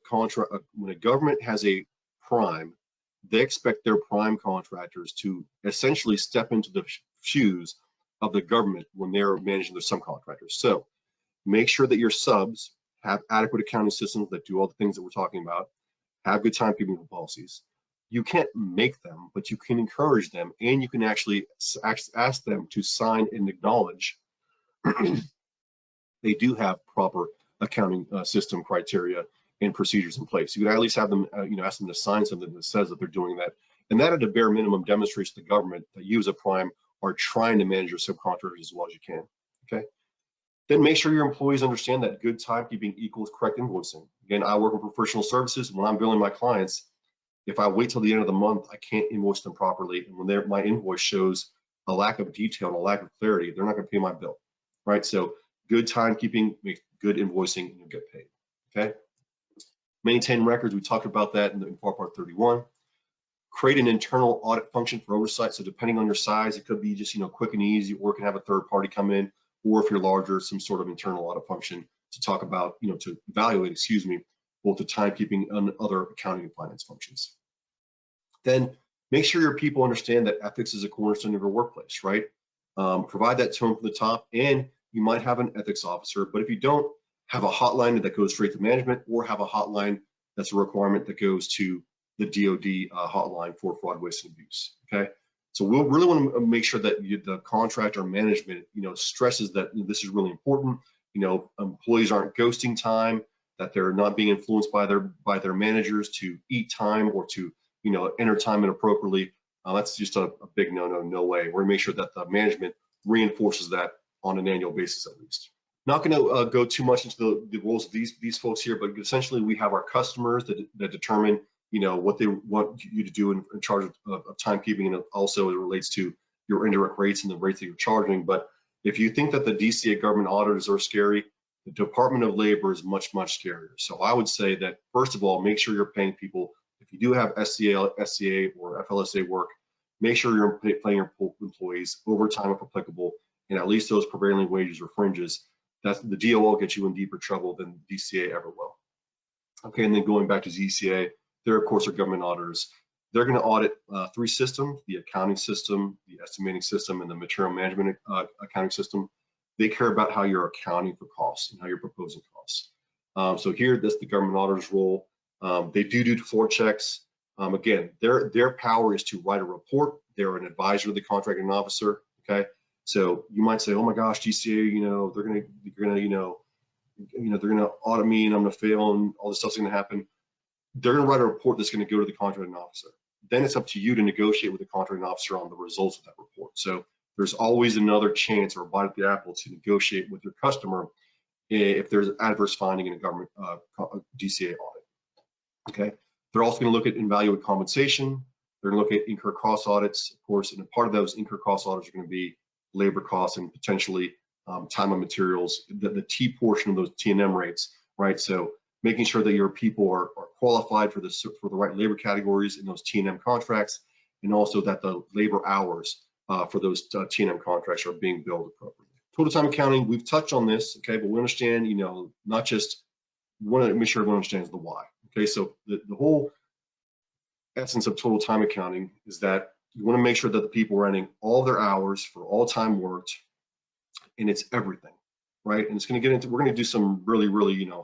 has a prime, they expect their prime contractors to essentially step into the shoes of the government when they're managing their subcontractors. So make sure that your subs have adequate accounting systems that do all the things that we're talking about, have good timekeeping policies. You can't make them, but you can encourage them, and you can actually ask them to sign and acknowledge they do have proper accounting system criteria and procedures in place. You can at least have them, you know, ask them to sign something that says that they're doing that. And that at a bare minimum demonstrates to the government that you as a prime are trying to manage your subcontractors as well as you can, okay? Then make sure your employees understand that good timekeeping equals correct invoicing. Again, I work with professional services. When I'm billing my clients, if I wait till the end of the month, I can't invoice them properly. And when my invoice shows a lack of detail and a lack of clarity, they're not gonna pay my bill, right? So good timekeeping makes good invoicing and you'll get paid, okay? Maintain records, we talked about that in part 31. Create an internal audit function for oversight. So depending on your size, it could be just, you know, quick and easy, or can have a third party come in, or if you're larger, some sort of internal audit function to talk about, you know, to evaluate, both the timekeeping and other accounting and finance functions. Then make sure your people understand that ethics is a cornerstone of your workplace, right? Provide that tone from the top, and you might have an ethics officer, but if you don't, have a hotline that goes straight to management, or have a hotline that's a requirement that goes to the DoD hotline for fraud, waste, and abuse, okay? So we'll really want to make sure that the contractor management, you know, stresses that this is really important. You know, employees aren't ghosting time, that they're not being influenced by their managers to eat time or to, you know, enter time inappropriately. That's just a big no-no, no way. We're gonna make sure that the management reinforces that on an annual basis at least. Not going to go too much into the roles of these folks here, but essentially we have our customers that determine, you know, what they want you to do in charge of timekeeping, and also it relates to your indirect rates and the rates that you're charging. But if you think that the DCAA government auditors are scary, the Department of Labor is much, much scarier. So I would say that first of all, make sure you're paying people. If you do have SCA or FLSA work, make sure you're paying your employees overtime if applicable, and at least those prevailing wages or fringes. That's the DOL gets you in deeper trouble than DCAA ever will. Okay, and then going back to DCAA, there of course are government auditors. They're going to audit 3 systems: the accounting system, the estimating system, and the material management accounting system. They care about how you're accounting for costs and how you're proposing costs. So here, that's the government auditor's role. They do Floorchecks. Again, their power is to write a report. They're an advisor to the contracting officer. Okay. So you might say, oh my gosh, DCAA, you know, they're gonna audit me and I'm gonna fail and all this stuff's gonna happen. They're gonna write a report that's gonna go to the contracting officer. Then it's up to you to negotiate with the contracting officer on the results of that report. So there's always another chance or a bite at the apple to negotiate with your customer if there's adverse finding in a government DCAA audit. Okay. They're also gonna look at and evaluate compensation. They're gonna look at incur cost audits, of course, and a part of those incur cost audits are gonna be labor costs and potentially time and materials, the T portion of those T&M rates, right? So making sure that your people are qualified for the right labor categories in those T&M contracts, and also that the labor hours for those T&M contracts are being billed appropriately. Total time accounting, we've touched on this, okay, but we understand, you know, not just, we want to make sure everyone understands the why, okay? So the whole essence of total time accounting is that you want to make sure that the people are earning all their hours for all time worked, and it's everything. right? And it's going to get into, we're going to do some really,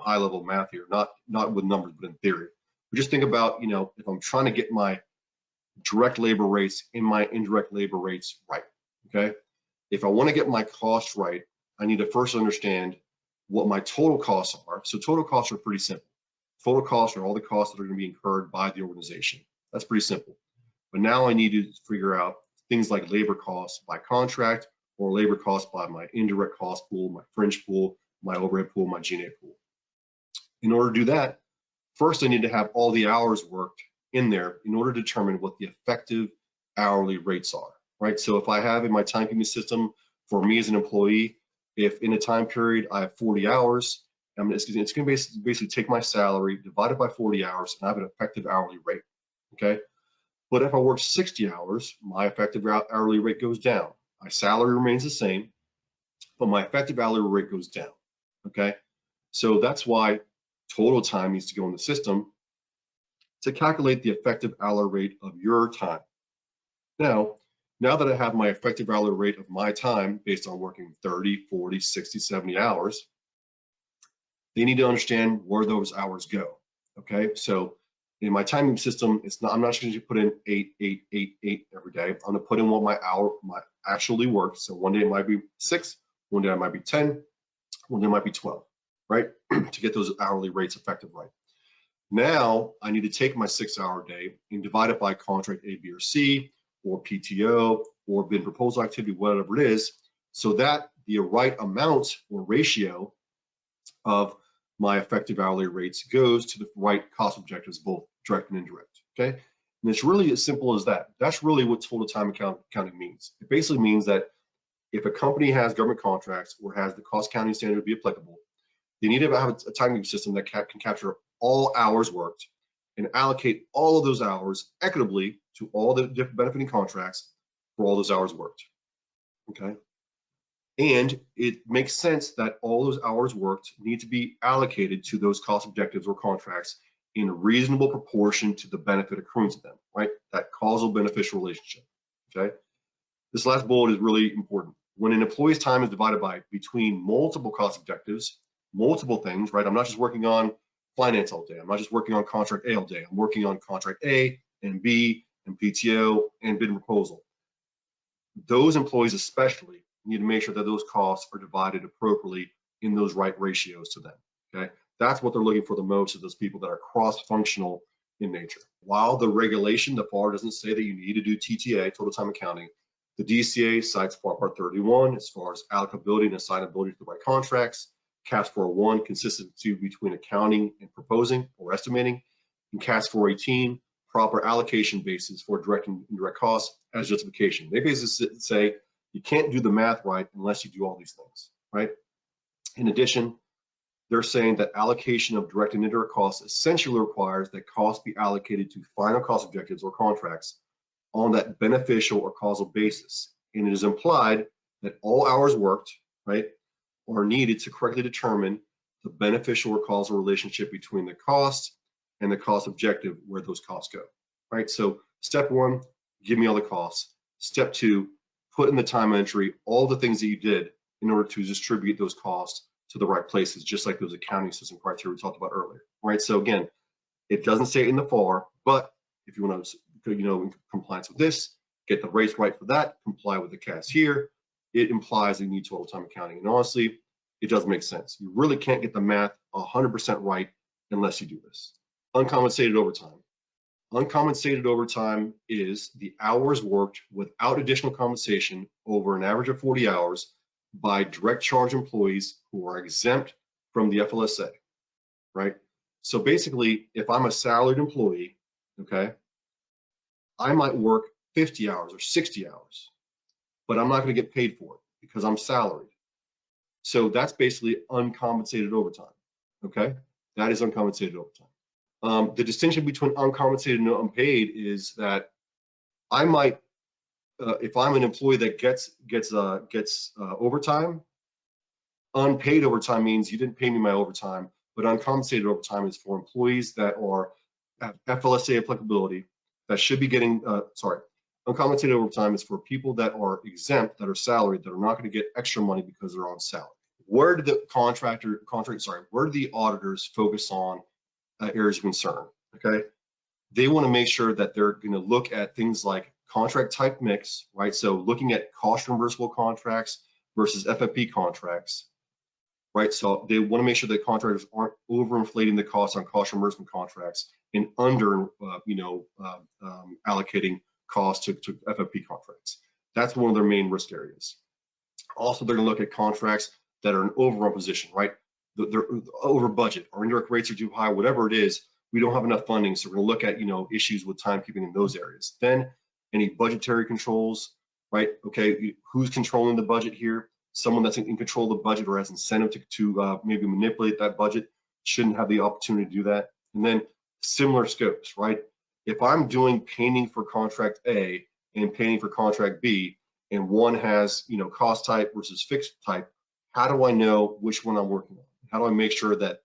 high level math here, not with numbers, but in theory. But just think about, if I'm trying to get my direct labor rates and my indirect labor rates right, okay? If I want to get my costs right, I need to first understand what my total costs are. So total costs are pretty simple. Total costs are all the costs that are going to be incurred by the organization. That's pretty simple. But now I need to figure out things like labor costs by contract or labor costs by my indirect cost pool, my fringe pool, my overhead pool, my G&A pool. In order to do that, first I need to have all the hours worked in there in order to determine what the effective hourly rates are, right? So if I have in my timekeeping system for me as an employee, if in a time period I have 40 hours, it's going to basically take my salary, divide it by 40 hours, and I have an effective hourly rate, okay? But if I work 60 hours, my effective hourly rate goes down. My salary remains the same, but my effective hourly rate goes down, okay? So that's why total time needs to go in the system to calculate the effective hourly rate of your time. Now that I have my effective hourly rate of my time based on working 30, 40, 60, 70 hours, they need to understand where those hours go, okay? So in my timing system, I'm not just going to put in 8, 8, 8, 8 every day. I'm going to put in what my actually work. So one day it might be 6, one day it might be 10, one day it might be 12, right? To get those hourly rates effective right. Now I need to take my 6-hour day and divide it by contract A, B, or C, or PTO, or bid proposal activity, whatever it is, so that the right amount or ratio of my effective hourly rates goes to the right cost objectives, both direct and indirect, okay? And it's really as simple as that. That's really what total time accounting means. It basically means that if a company has government contracts or has the cost accounting standard to be applicable, they need to have a timing system that can capture all hours worked and allocate all of those hours equitably to all the different benefiting contracts for all those hours worked, okay? And it makes sense that all those hours worked need to be allocated to those cost objectives or contracts in a reasonable proportion to the benefit accruing to them, right? That causal beneficial relationship, okay? This last bullet is really important. When an employee's time is divided by between multiple cost objectives, multiple things, right? I'm not just working on finance all day. I'm not just working on contract A all day. I'm working on contract A and B and PTO and bid and proposal. Those employees especially need to make sure that those costs are divided appropriately in those right ratios to them, okay? That's what they're looking for the most, is those people that are cross-functional in nature. While the regulation, the FAR, doesn't say that you need to do TTA, total time accounting, the DCAA cites FAR Part 31 as far as allocability and assignability to the right contracts, CAS 401, consistency between accounting and proposing or estimating, and CAS 418, proper allocation basis for direct and indirect costs as justification. They basically say you can't do the math right unless you do all these things, right? In addition, they're saying that allocation of direct and indirect costs essentially requires that costs be allocated to final cost objectives or contracts on that beneficial or causal basis. And it is implied that all hours worked, right, are needed to correctly determine the beneficial or causal relationship between the cost and the cost objective, where those costs go, right? So step 1, give me all the costs. Step 2, put in the time entry, all the things that you did in order to distribute those costs to the right places, just like those accounting system criteria we talked about earlier, right? So again, it doesn't say it in the FAR, but if you want to, in compliance with this, get the rates right for that, comply with the CAS here, it implies that you need total time accounting. And honestly, it does make sense. You really can't get the math 100% right unless you do this. Uncompensated overtime. Uncompensated overtime is the hours worked without additional compensation over an average of 40 hours by direct charge employees who are exempt from the FLSA, right? So basically, if I'm a salaried employee, okay, I might work 50 hours or 60 hours, but I'm not going to get paid for it because I'm salaried. So that's basically uncompensated overtime, okay? That is uncompensated overtime. The distinction between uncompensated and unpaid is that I might, if I'm an employee that gets overtime, unpaid overtime means you didn't pay me my overtime, but uncompensated overtime is for employees that have FLSA applicability that should be getting, uncompensated overtime is for people that are exempt, that are salaried, that are not going to get extra money because they're on salary, where did the where do the auditors focus on areas of concern? Okay, they want to make sure that they're going to look at things like contract type mix, right? So looking at cost reimbursable contracts versus FFP contracts, right? So they want to make sure that contractors aren't overinflating the costs on cost reimbursement contracts and under, allocating costs to FFP contracts. That's one of their main risk areas. Also, they're going to look at contracts that are in overrun position, right? They're over budget, or indirect rates are too high, whatever it is. We don't have enough funding, so we're going to look at issues with timekeeping in those areas. Then any budgetary controls, right? Okay, who's controlling the budget here? Someone that's in control of the budget or has incentive to maybe manipulate that budget shouldn't have the opportunity to do that. And then similar scopes, right? If I'm doing painting for contract A and painting for contract B, and one has cost type versus fixed type, how do I know which one I'm working on? How do I make sure that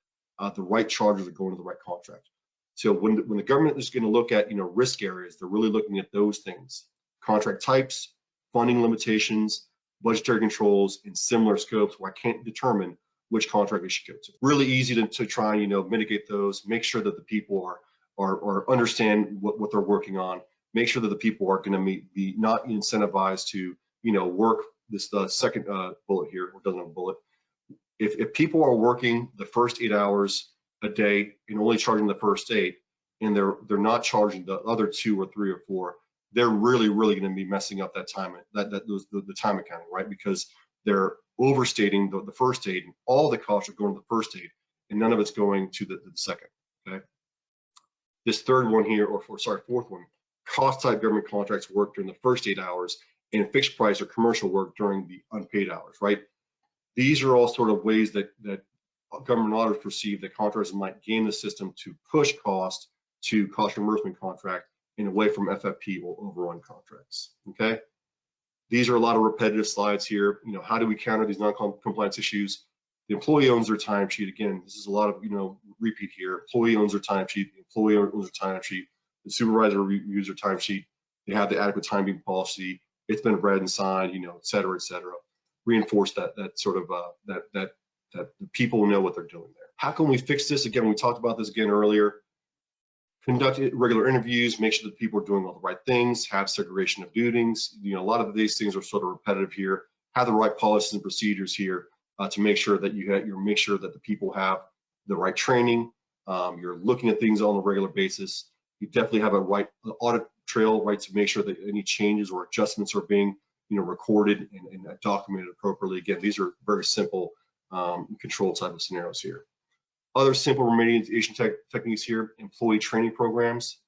the right charges are going to the right contract? So when the government is going to look at risk areas, they're really looking at those things: contract types, funding limitations, budgetary controls, and similar scopes where I can't determine which contract I should go to. Really easy to try and mitigate those. Make sure that the people are understand what they're working on. Make sure that the people are going to be not incentivized to work this second bullet here, or doesn't have a bullet. If people are working the first 8 hours a day and only charging the first 8, and they're not charging the other 2 or 3 or 4, they're really going to be messing up that time, the time accounting, right? Because they're overstating the first 8, and all the costs are going to the first 8, and none of it's going to the second. Okay. This third one here, fourth one, cost type government contracts work during the first 8 hours, and fixed price or commercial work during the unpaid hours, right? These are all sort of ways that government auditors perceive that contractors might game the system to push cost to cost reimbursement contract and away from FFP or overrun contracts. Okay, these are a lot of repetitive slides here. How do we counter these non-compliance issues? The employee owns their timesheet. Again, this is a lot of repeat here. Employee owns their timesheet. The employee owns their timesheet. The supervisor reviews their timesheet. They have the adequate timekeeping policy. It's been read and signed, et cetera, et cetera. Reinforce that the people know what they're doing there. How can we fix this? Again, we talked about this again earlier. Conduct regular interviews, make sure that people are doing all the right things, have segregation of duties. A lot of these things are sort of repetitive here. Have the right policies and procedures here to make sure that make sure that the people have the right training. You're looking at things on a regular basis. You definitely have a right audit trail, right, to make sure that any changes or adjustments are being recorded and documented appropriately. Again, these are very simple control type of scenarios here. Other simple remediation techniques here: employee training programs.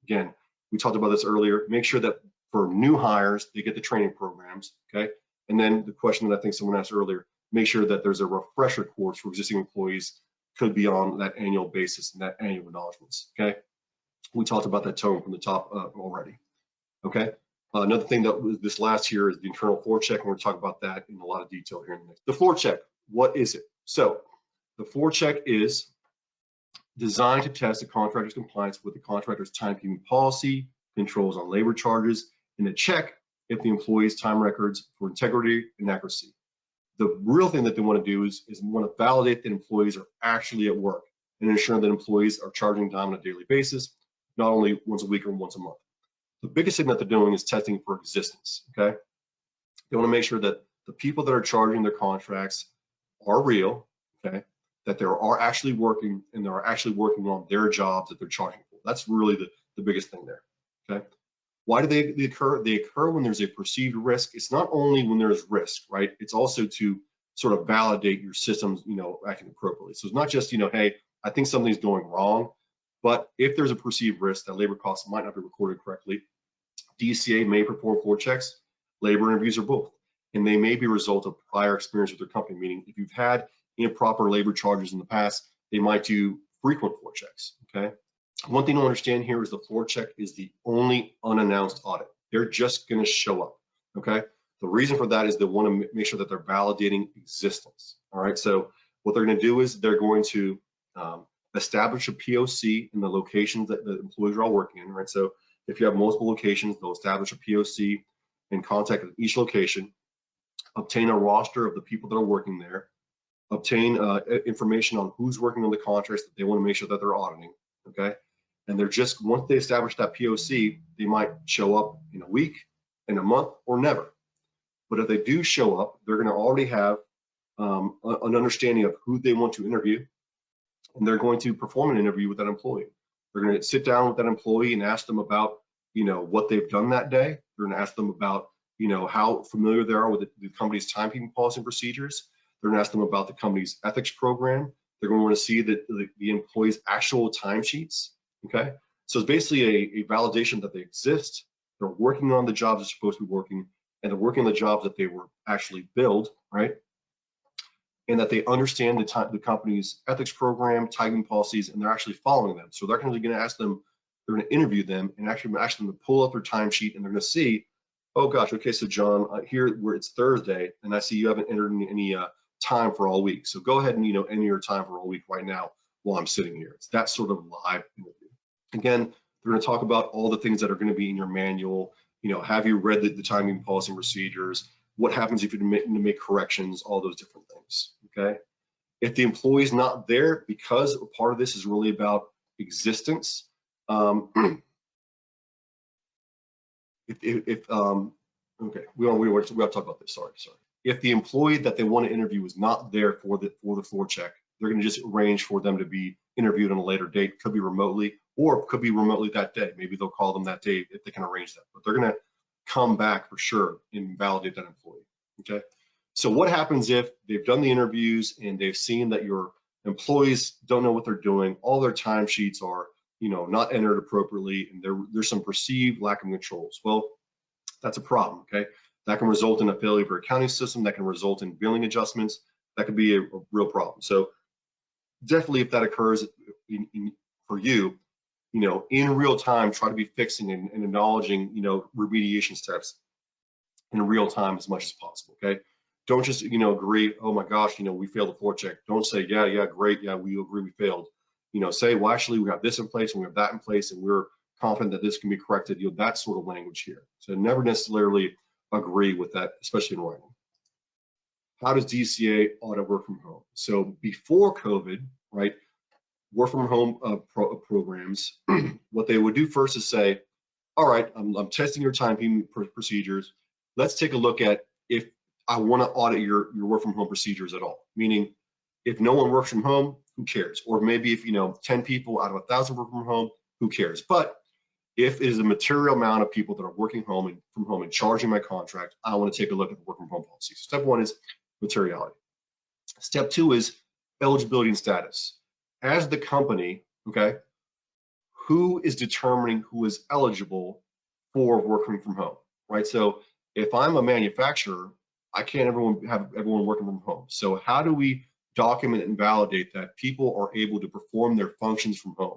Again, we talked about this earlier. Make sure that for new hires, they get the training programs, okay? And then the question that I think someone asked earlier, make sure that there's a refresher course for existing employees, could be on that annual basis and that annual acknowledgements, okay? We talked about that tone from the top already, okay? Another thing that was this last year is the internal floor check, and we're talking about that in a lot of detail here in the next. The floor check, what is it? So the floor check is designed to test the contractor's compliance with the contractor's timekeeping policy, controls on labor charges, and to check if the employee's time records for integrity and accuracy. The real thing that they want to do is want to validate that employees are actually at work and ensure that employees are charging time on a daily basis, not only once a week or once a month. The biggest thing that they're doing is testing for existence, okay? They want to make sure that the people that are charging their contracts are real, okay? That they are actually working, and they're actually working on their jobs that they're charging for. That's really the biggest thing there, okay? Why do they occur? They occur when there's a perceived risk. It's not only when there's risk, right? It's also to sort of validate your systems, acting appropriately. So it's not just, hey, I think something's going wrong, but if there's a perceived risk that labor costs might not be recorded correctly, DCAA may perform floor checks, labor interviews, or both. And they may be a result of prior experience with their company, meaning if you've had improper labor charges in the past, they might do frequent floor checks, okay? One thing to understand here is the floor check is the only unannounced audit. They're just gonna show up, okay? The reason for that is they wanna make sure that they're validating existence, all right? So what they're gonna do is they're going to establish a POC in the locations that the employees are all working in, right? So if you have multiple locations, they'll establish a POC and contact each location, obtain a roster of the people that are working there, obtain information on who's working on the contracts that they want to make sure that they're auditing, okay? And they're just, once they establish that POC, they might show up in a week, in a month, or never. But if they do show up, they're going to already have an understanding of who they want to interview, and they're going to perform an interview with that employee. They're going to sit down with that employee and ask them about, what they've done that day. They're going to ask them about, how familiar they are with the company's timekeeping policy and procedures. They're going to ask them about the company's ethics program. They're going to want to see the employee's actual timesheets. Okay, so it's basically a validation that they exist. They're working on the jobs they're supposed to be working, and they're working on the jobs that they were actually billed, right? And that they understand the company's ethics program, timekeeping policies, and they're actually following them. So they're going to ask them, they're going to interview them and actually ask them to pull up their timesheet, and they're going to see, oh gosh, okay, so John, here where it's Thursday, and I see you haven't entered any time for all week. So go ahead and enter your time for all week right now while I'm sitting here. It's that sort of live interview. Again, they're going to talk about all the things that are going to be in your manual. Have you read the timekeeping policy and procedures? What happens if you need to make corrections? All those different things. Okay. If the employee is not there, because part of this is really about existence. Okay, we'll talk about this. Sorry. If the employee that they want to interview is not there for the floor check, they're going to just arrange for them to be interviewed on a later date. Could be remotely, or could be remotely that day. Maybe they'll call them that day if they can arrange that. But they're going to come back for sure and validate that employee. Okay. So what happens if they've done the interviews and they've seen that your employees don't know what they're doing, all their timesheets are, not entered appropriately, and there's some perceived lack of controls? Well, that's a problem. Okay. That can result in a failure of your accounting system. That can result in billing adjustments. That could be a real problem. So definitely, if that occurs for you, in real time, try to be fixing and acknowledging, remediation steps in real time as much as possible. Okay. Don't just, agree, oh my gosh, we failed the floor check. Don't say, yeah, great. Yeah, we agree we failed. Say, well, actually, we have this in place and we have that in place, and we're confident that this can be corrected. That sort of language here. So never necessarily agree with that, especially in writing. How does DCAA audit work from home? So before COVID, right, work from home programs, what they would do first is say, all right, I'm testing your timekeeping procedures. Let's take a look at if I want to audit your work from home procedures at all. Meaning, if no one works from home, who cares? Or maybe if 10 people out of 1,000 work from home, who cares? But if it is a material amount of people that are working from home and charging my contract, I want to take a look at the work from home policy. So step one is materiality. Step two is eligibility and status. As the company, okay, who is determining who is eligible for working from home, right? So if I'm a manufacturer, I can't have everyone working from home. So how do we document and validate that people are able to perform their functions from home?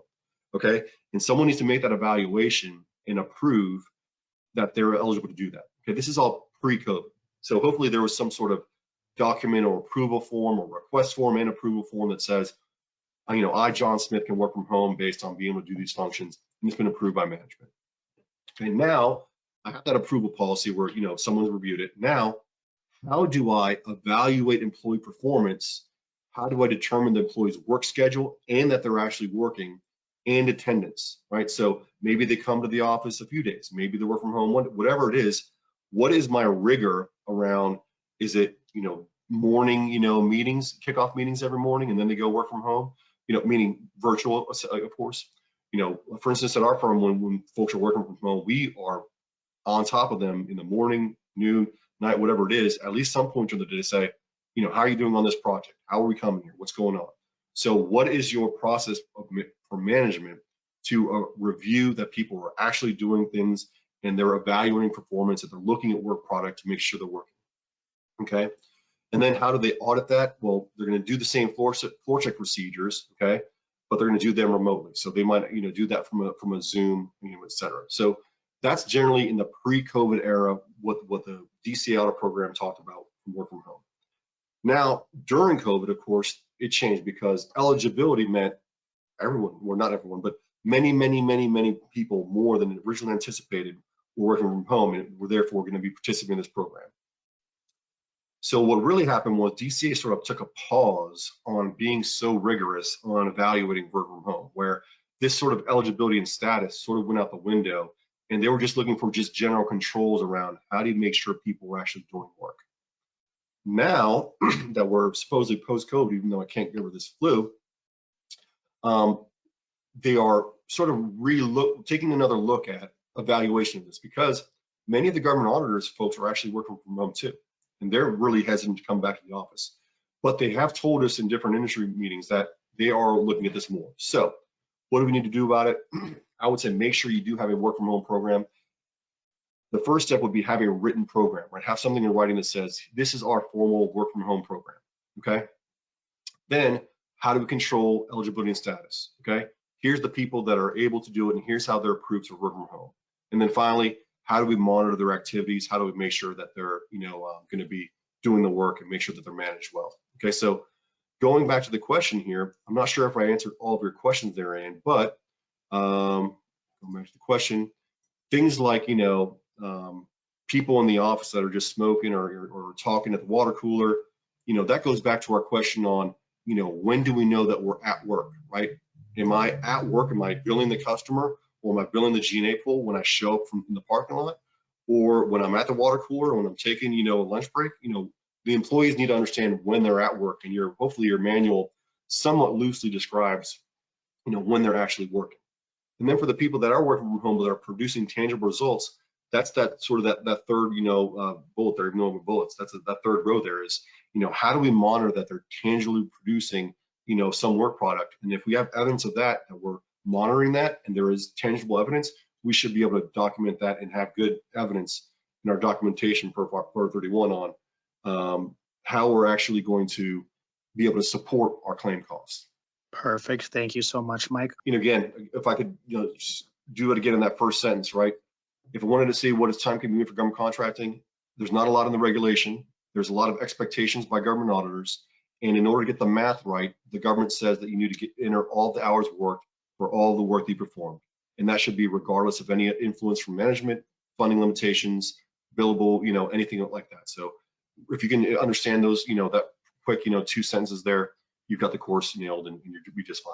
Okay, and someone needs to make that evaluation and approve that they're eligible to do that. Okay, this is all pre-COVID. So hopefully there was some sort of document or approval form or request form and approval form that says, I, John Smith, can work from home based on being able to do these functions, and it's been approved by management. Okay, now I have that approval policy where, someone's reviewed it. Now, how do I evaluate employee performance? How do I determine the employee's work schedule and that they're actually working, and attendance, right? So maybe they come to the office a few days, maybe they work from home, whatever it is. What is my rigor around? Is it, morning, meetings, kickoff meetings every morning, and then they go work from home, meaning virtual, of course. For instance, at our firm, when folks are working from home, we are on top of them in the morning, noon, night, whatever it is, at least some point during the day to say, how are you doing on this project? How are we coming here? What's going on? So what is your process for management to review that people are actually doing things and they're evaluating performance, that they're looking at work product to make sure they're working? Okay. And then how do they audit that? Well, they're going to do the same floor check procedures, okay, but they're going to do them remotely. So they might, do that from a Zoom, et cetera. So that's generally in the pre-COVID era what the DCAA audit program talked about from work from home. Now, during COVID, of course, it changed because eligibility meant everyone, well, not everyone, but many people more than originally anticipated were working from home and were therefore going to be participating in this program. So what really happened was DCAA sort of took a pause on being so rigorous on evaluating work from home, where this sort of eligibility and status sort of went out the window, and they were just looking for just general controls around how do you make sure people were actually doing work. Now that we're supposedly post-COVID, even though I can't get over this flu, they are sort of taking another look at evaluation of this, because many of the government auditors folks are actually working from home too, and they're really hesitant to come back to the office. But they have told us in different industry meetings that they are looking at this more. So what do we need to do about it? I would say make sure you do have a work from home program. The first step would be having a written program, right? Have something in writing that says, this is our formal work from home program, okay? Then how do we control eligibility and status, okay? Here's the people that are able to do it, and here's how they're approved to work from home. And then finally, how do we monitor their activities? How do we make sure that they're, going to be doing the work and make sure that they're managed well? Okay, so going back to the question here, I'm not sure if I answered all of your questions therein, but going back to the question, things like, people in the office that are just smoking or talking at the water cooler, that goes back to our question on, when do we know that we're at work, right? Am I at work? Am I billing the customer, or am I billing the G&A pool when I show up from the parking lot, or when I'm at the water cooler, or when I'm taking, a lunch break? The employees need to understand when they're at work, and hopefully your manual somewhat loosely describes, when they're actually working. And then for the people that are working from home that are producing tangible results, that's that sort of that third, bullet there, even bullets. That's that third row there is, how do we monitor that they're tangibly producing, some work product? And if we have evidence of that we're monitoring that, and there is tangible evidence, we should be able to document that and have good evidence in our documentation for 31 on how we're actually going to be able to support our claim costs. Perfect. Thank you so much, Mike. Again, if I could just do it again in that first sentence, right? If I wanted to see what is timekeeping mean for government contracting, there's not a lot in the regulation. There's a lot of expectations by government auditors. And in order to get the math right, the government says that you need to enter all the hours worked for all the work that you performed. And that should be regardless of any influence from management, funding limitations, billable, anything like that. So if you can understand those, that quick, 2 sentences there, you've got the course nailed, and you'll be just fine.